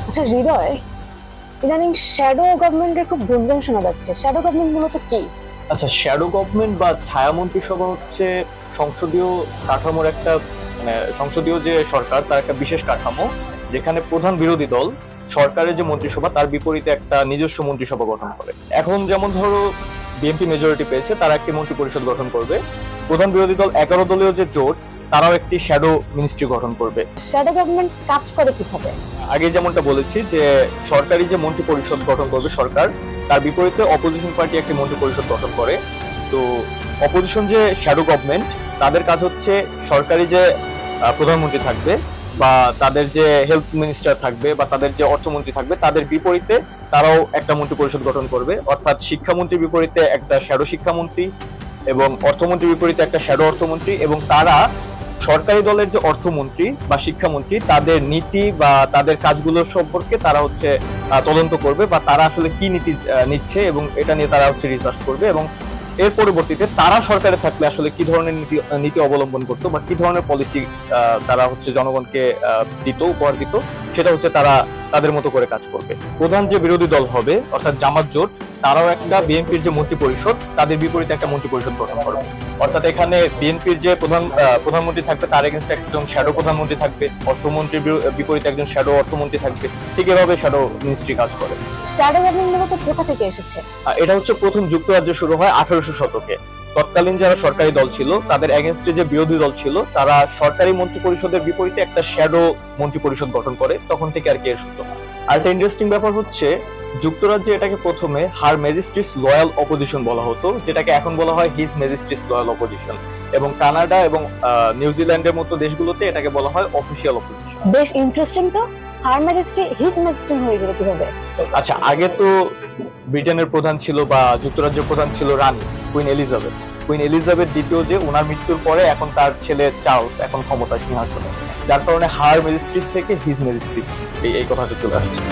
আচ্ছা হৃদয়, ইদানিং শ্যাডো গভর্নমেন্টের খুব গুঞ্জন শোনা যাচ্ছে। শ্যাডো গভর্নমেন্ট মূলত কি? আচ্ছা, শ্যাডো গভর্নমেন্ট বা ছায়া মন্ত্রিসভা হচ্ছে সংসদীয় কাঠামোর একটা, মানে সংসদীয় যে সরকার তার একটা বিশেষ কাঠামো, যেখানে প্রধান বিরোধী দল সরকারের যে মন্ত্রিসভা তার বিপরীতে একটা নিজস্ব মন্ত্রিসভা গঠন করে। এখন যেমন ধরো বিএনপি মেজরিটি পেয়েছে, তারা একটি মন্ত্রী পরিষদ গঠন করবে। প্রধান বিরোধী দল 11 দলীয় যে জোট, তারাও একটি শ্যাডো মিনিস্ট্রি গঠন করবে। শ্যাডো গভর্নমেন্ট কাজ করে কিভাবে? আগে যেমনটা বলেছি যে সরকারি যে মন্ত্রী পরিষদ গঠন করবে সরকার, তার বিপরীতে অপোজিশন পার্টি একটি মন্ত্রী পরিষদ গঠন করে। তো অপোজিশন যে শ্যাডো গভর্নমেন্ট, তাদের কাজ হচ্ছে সরকারি যে প্রধানমন্ত্রী থাকবে বা তাদের যে হেলথ মিনিস্টার থাকবে বা তাদের যে অর্থমন্ত্রী থাকবে, তাদের বিপরীতে তারাও একটা মন্ত্রী পরিষদ গঠন করবে। অর্থাৎ শিক্ষামন্ত্রীর বিপরীতে একটা শ্যাডো শিক্ষামন্ত্রী এবং অর্থমন্ত্রীর বিপরীতে একটা শ্যাডো অর্থমন্ত্রী, এবং তারা সরকারি দলের যে অর্থমন্ত্রী বা শিক্ষামন্ত্রী তাদের নীতি বা তাদের কাজগুলো সম্পর্কে তারা হচ্ছে তদন্ত করবে, বা তারা আসলে কি নীতি নিচ্ছে এবং এটা নিয়ে তারা হচ্ছে রিসার্চ করবে। এবং এর পরবর্তীতে তারা সরকারে থাকলে আসলে কি ধরনের নীতি নীতি অবলম্বন করতো বা কি ধরনের পলিসি তারা হচ্ছে জনগণকে দিত, উপহার দিত, সেটা হচ্ছে তারা তাদের মতো করে কাজ করবে। প্রধান যে বিরোধী দল হবে অর্থাৎ জামাত জোট, তারাও একটা বিএনপির যে মন্ত্রী পরিষদ তাদের বিপরীতে একটা মন্ত্রী পরিষদ গঠন করবে। অর্থাৎ এখানে বিএনপির যে প্রধানমন্ত্রী থাকবে, তার এগেনস্টে একজন শ্যাডো প্রধানমন্ত্রী থাকবে, অর্থমন্ত্রীর বিপরীতে একজন শ্যাডো অর্থমন্ত্রী থাকবে। ঠিক এভাবে শ্যাডো মিনিস্ট্রি কাজ করে। শ্যাডো গভর্নমেন্ট মূলত কোথা থেকে এসেছে? এটা হচ্ছে প্রথম যুক্তরাজ্যে শুরু হয় 1800 শতকে। তৎকালীন যারা সরকারি দল ছিল তাদের এগেনস্টে যে বিরোধী দল ছিল, তারা সরকারি মন্ত্রী পরিষদের বিপরীতে একটা শ্যাডো মন্ত্রী পরিষদ গঠন করে, তখন থেকে আর কি এর সূচনা। আর একটা ইন্টারেস্টিং ব্যাপার হচ্ছে, যুক্তরাজ্যে এটাকে প্রথমে হার ম্যাজিস্ট্রেটস লয়াল অপোজিশন বলা হতো, যেটাকে এখন বলা হয় হিজ ম্যাজিস্ট্রেটস লয়াল অপোজিশন। এবং কানাডা এবং নিউজিল্যান্ডের মতো দেশগুলোতে এটাকে বলা হয় অফিসিয়াল অপোজিশন। বেশ ইন্টারেস্টিং তো। হার ম্যাজেস্টি হিজ ম্যাজেস্টি হয়ে গেল কিভাবে? আচ্ছা, আগে তো ব্রিটেনের প্রধান ছিল বা যুক্তরাজ্যের প্রধান ছিল রানী কুইন এলিজাবেথ। কুইন এলিজাবেথ দ্বিতীয় যে, ওনার মৃত্যুর পরে এখন তার ছেলে চার্লস এখন ক্ষমতা সিংহাসনে, যার কারণে হার ম্যাজিস্ট্রেট থেকে হিজ ম্যাজিস্ট্রেট এই কথাটা চলে আসছে।